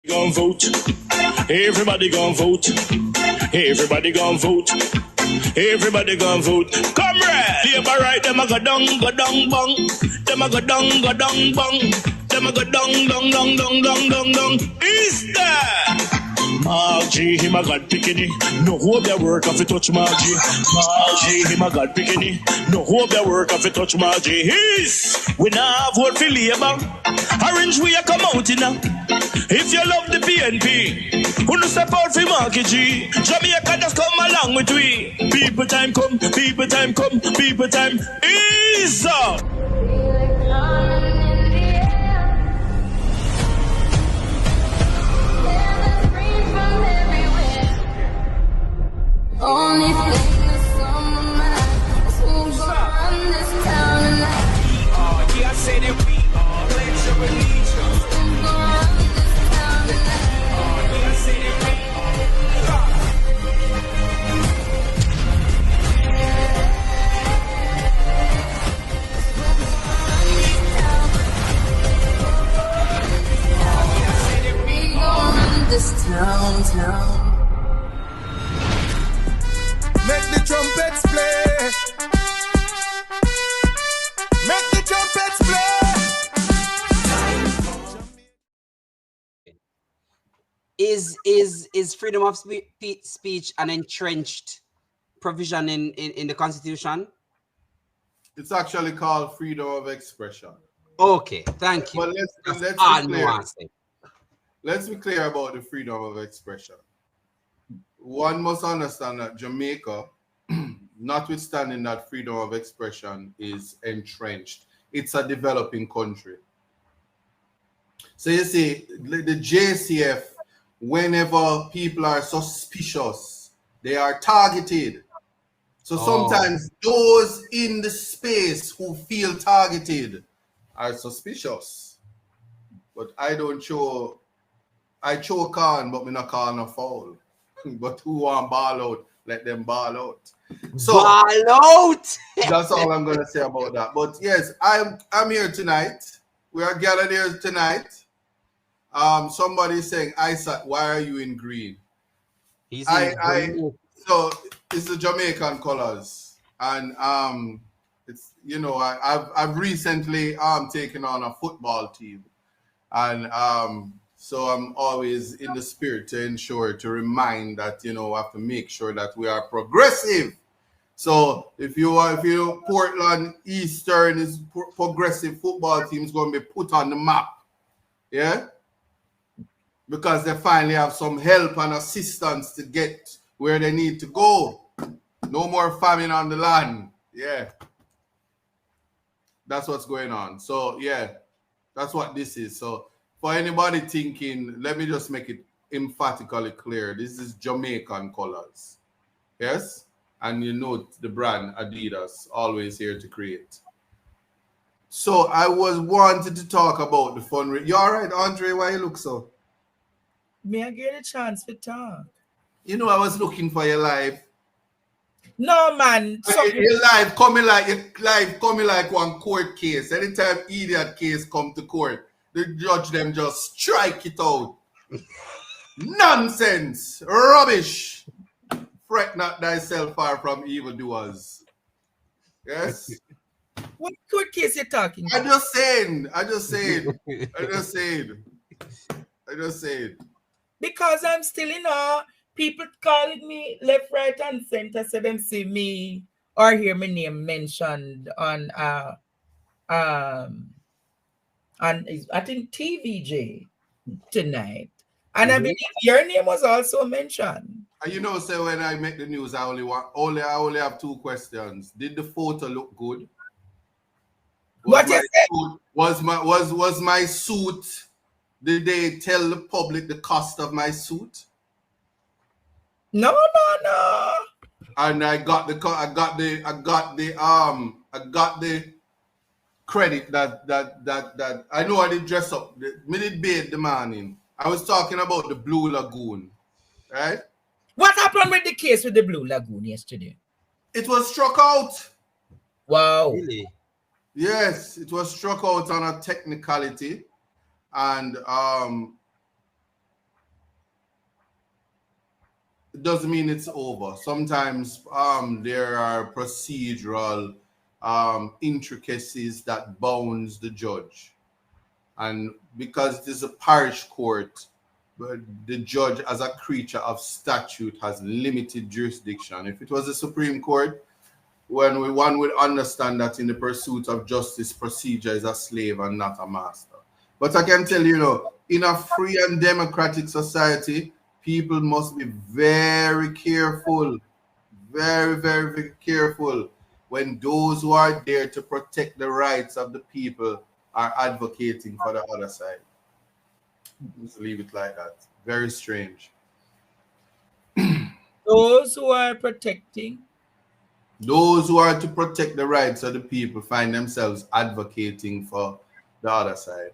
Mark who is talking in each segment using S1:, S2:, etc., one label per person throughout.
S1: Gon' vote. Everybody gon' vote. Everybody gon' vote. Everybody gon' vote. Comrade! Labor right, them a go down, bong. Them a go down, bong. Them a go down. Is that? Margie, him a god bikini. No hope their work if you touch Margie. Margie, him a god bikini. No hope their work if you touch Margie. His, we now vote for Labour. Orange we a come out in now. If you love the PNP, who no step out for Marky G. Jamaica just come along with we. People time come, people time come, people time is up.
S2: Only thing that's on my mind is who's gonna run this town tonight.
S3: Yeah, I say that we are. Pledge your allegiance.
S2: Who's gonna run this town tonight?
S3: Yeah, I say that we
S2: We gonna run this town.
S4: Make the trumpets play. Make the trumpets
S5: play. Is freedom of speech an entrenched provision in the Constitution?
S6: It's actually called freedom of expression.
S5: Okay, thank you.
S6: But let's be clear. Let's be clear about the freedom of expression. One must understand that Jamaica, notwithstanding that freedom of expression is entrenched, it's a developing country. So you see, the JCF, whenever people are suspicious, they are targeted. So sometimes those in the space who feel targeted are suspicious. But I choke on, but me not call no foul. But who want ball out, let them ball out. So
S5: ball out.
S6: That's all I'm gonna say about that. But yes, I'm here tonight. We are gathered here tonight. Somebody saying, Isaac, why are you in green?
S5: He's in green.
S6: So it's the Jamaican colors. And it's I've recently taken on a football team. And so I'm always in the spirit to remind that, we have to make sure that we are progressive. So if Portland Eastern is progressive football team is going to be put on the map. Yeah. Because they finally have some help and assistance to get where they need to go. No more famine on the land. Yeah. That's what's going on. So yeah, that's what this is. So for anybody thinking, let me just make it emphatically clear. This is Jamaican colors. Yes? And you know the brand Adidas, always here to create. So I was wanted to talk about the fundraiser. You all right, Andre? Why you look so?
S4: May I get a chance to talk?
S6: I was looking for your live.
S4: No, man.
S6: Your live coming like one court case. Anytime idiot case come to court, the judge them just strike it out. Nonsense. Rubbish. Fret not thyself far from evildoers. Yes?
S4: What court case you talking about?
S6: I just said.
S4: Because I'm still in awe. People calling me left, right, and center, so them see me or hear my name mentioned on I think TVJ tonight. And I believe your name was also mentioned.
S6: And so when I make the news, I only have two questions. Did the photo look good? Was my suit? Did they tell the public the cost of my suit?
S4: No.
S6: And I got the credit that I know I did dress up. Me did bathe the morning. I was talking about the Blue Lagoon, right?
S4: What happened with the case with the Blue Lagoon yesterday?
S6: It was struck out.
S4: Wow.
S5: Really?
S6: Yes, it was struck out on a technicality. And it doesn't mean it's over. Sometimes there are procedural intricacies that bounds the judge. And because it is a parish court, but the judge, as a creature of statute, has limited jurisdiction. If it was the Supreme Court, one would understand that in the pursuit of justice, procedure is a slave and not a master. But I can tell you, in a free and democratic society, people must be very careful, very, very, very careful when those who are there to protect the rights of the people are advocating for the other side. Just leave it like that. Very strange.
S4: Those who are protecting.
S6: Those who are to protect the rights of the people find themselves advocating for the other side.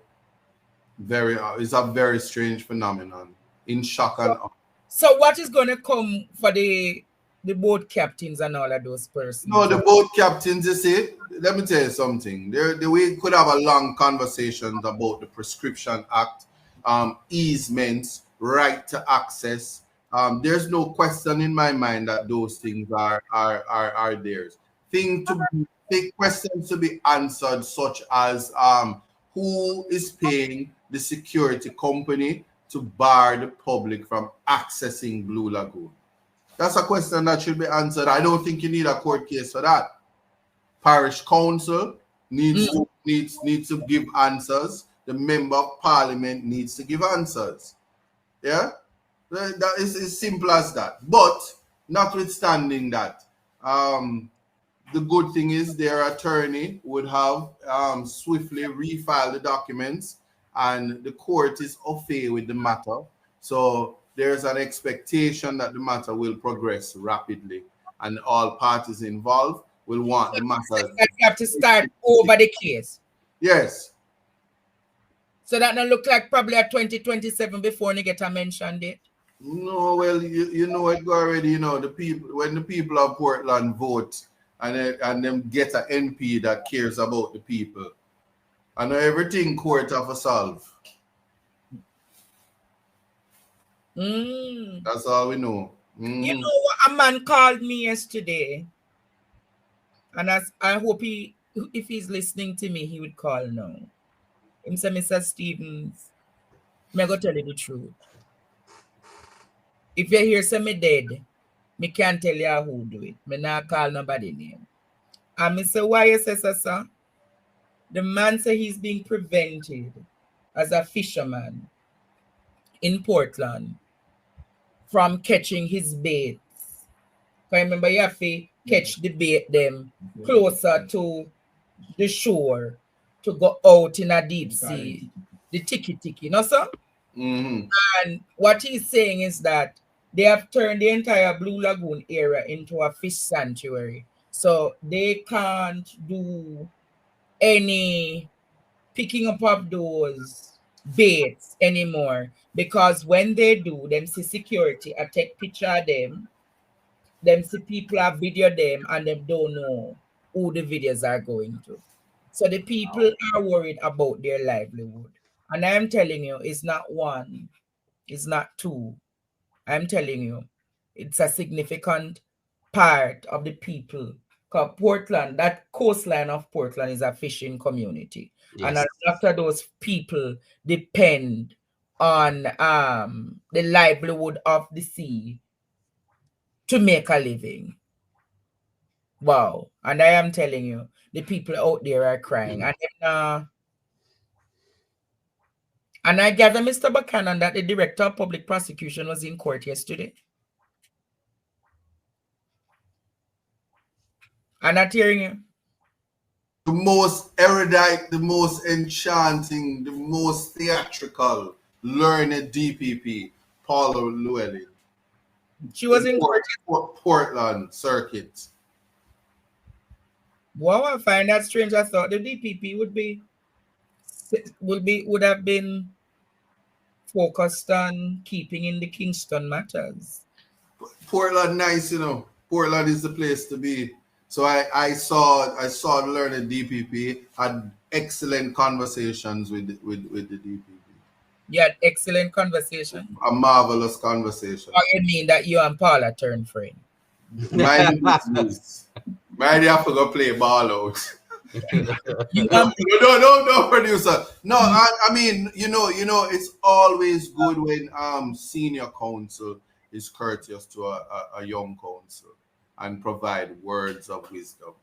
S6: It's a very strange phenomenon. In shock and awe.
S4: So what is going to come for the boat captains and all of those persons?
S6: No, the boat captains, you see, let me tell you something. We could have a long conversation about the Prescription Act, easements, right to access. There's no question in my mind that those things are theirs. Questions to be answered, such as who is paying the security company to bar the public from accessing Blue Lagoon? That's a question that should be answered. I don't think you need a court case for that. Parish council needs to give answers. The member of parliament needs to give answers. Yeah, that is as simple as that. But notwithstanding that, the good thing is their attorney would have swiftly refiled the documents, and the court is au fait with the matter. So there's an expectation that the matter will progress rapidly, and all parties involved will want the matter.
S4: You have to start over the case.
S6: Yes.
S4: So that not look like probably a 2027 before they get a mention date.
S6: No, well, you know it already. The people, when the people of Portland vote and them get an MP that cares about the people, I know everything court have to solve. That's all we know.
S4: You know what? A man called me yesterday, and I hope if he's listening to me, he would call now. Him say, Mr. Stevens, me go tell you the truth. If you hear say me dead, me can't tell you who do it. Me not call nobody name. And me say, why you say so, sir? The man say he's being prevented as a fisherman in Portland from catching his baits. I remember you have to catch the bait them closer to the shore to go out in a deep sea. The tiki, no sir? And what he's saying is that they have turned the entire Blue Lagoon area into a fish sanctuary. So they can't do any picking up of those baits anymore, because when they do, them see security, I take picture of them see people have video them, and them don't know who the videos are going to. So the people are worried about their livelihood. And I'm telling you, it's not one, it's not two. I'm telling you, it's a significant part of the people. Because Portland, that coastline of Portland is a fishing community. Yes. And a lot of those people depend on the livelihood of the sea to make a living. Wow. And I am telling you, the people out there are crying. And I gather, Mr. Buchanan, that the director of public prosecution was in court yesterday. I'm not hearing you.
S6: The most erudite, the most enchanting, the most theatrical, learned DPP, Paula Llewellyn.
S4: She was in court.
S6: Portland circuit.
S4: Wow, I find that strange. I thought the DPP would have been focused on keeping in the Kingston matters.
S6: Portland nice, Portland is the place to be. So I saw the learned DPP had excellent conversations with the DPP.
S4: You had excellent conversation.
S6: A marvelous conversation.
S4: Or you mean that you and Paula turned friend?
S6: Mind business. Mind you have to go play ball out.
S4: You
S6: No,
S4: and
S6: no, producer. No, I mean, it's always good when senior counsel is courteous to a young counsel and provide words of wisdom.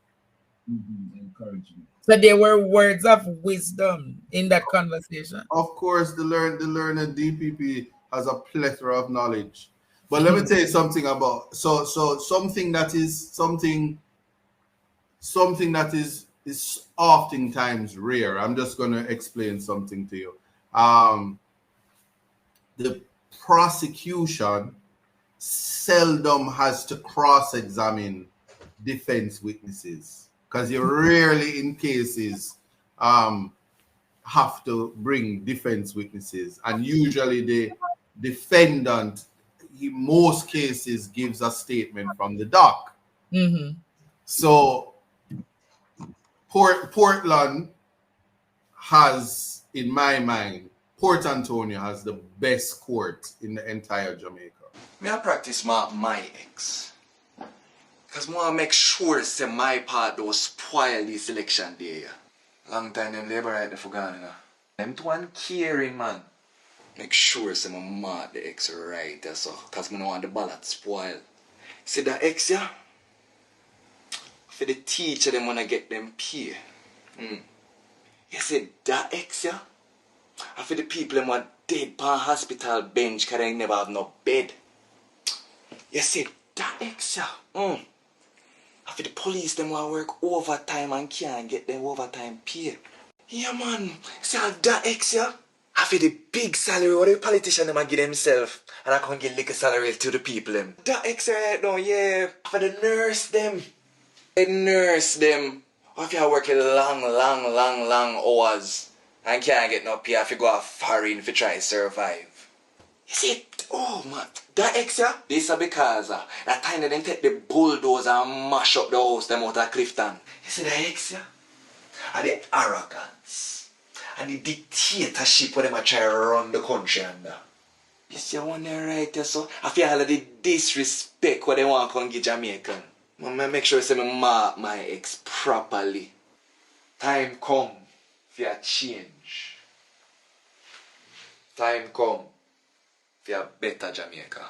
S4: encouragement. So there were words of wisdom in that conversation.
S6: Of course, the learned DPP has a plethora of knowledge. But let me tell you something about something that is oftentimes rare. I'm just going to explain something to you. The prosecution seldom has to cross-examine defense witnesses because you rarely, in cases, have to bring defense witnesses, and usually the defendant, in most cases, gives a statement from the dock.
S4: Mm-hmm.
S6: So Portland has, in my mind, Port Antonio has the best court in the entire Jamaica.
S7: Me I practice my ex. Because I want to make sure say my part don't spoil the selection day. Long time them labor right there for gone, you know. Them two one caring, man. Make sure say my mark the ex right there, so. Because I don't want the ballot spoil. See that ex, yeah? For the teacher, them want to get them pay. You see that ex, yeah? And for the people them want dead pan hospital bench because they never have no bed. You see that ex, yeah? And for the police them want work overtime and can't get them overtime pay. Yeah, man. See that ex, yeah? And for the big salary what the politician them give themselves, and I can't get little salary to the people them. That ex right now, yeah. For the nurse them. The nurse them. If you are working long hours and can't get no pay, if you go a foreign to try to survive. You see, oh man, that ex, yeah? This is because that time they take the bulldozer and mash up the house them out of Clifton. You see that ex, yeah? And the arrogance and the dictatorship where they try to run the country under. You see one there right there, so I feel all of the disrespect what they want to come give Jamaican. I make sure I say me mark my ex properly. Time come for a change. Time come for a better Jamaica.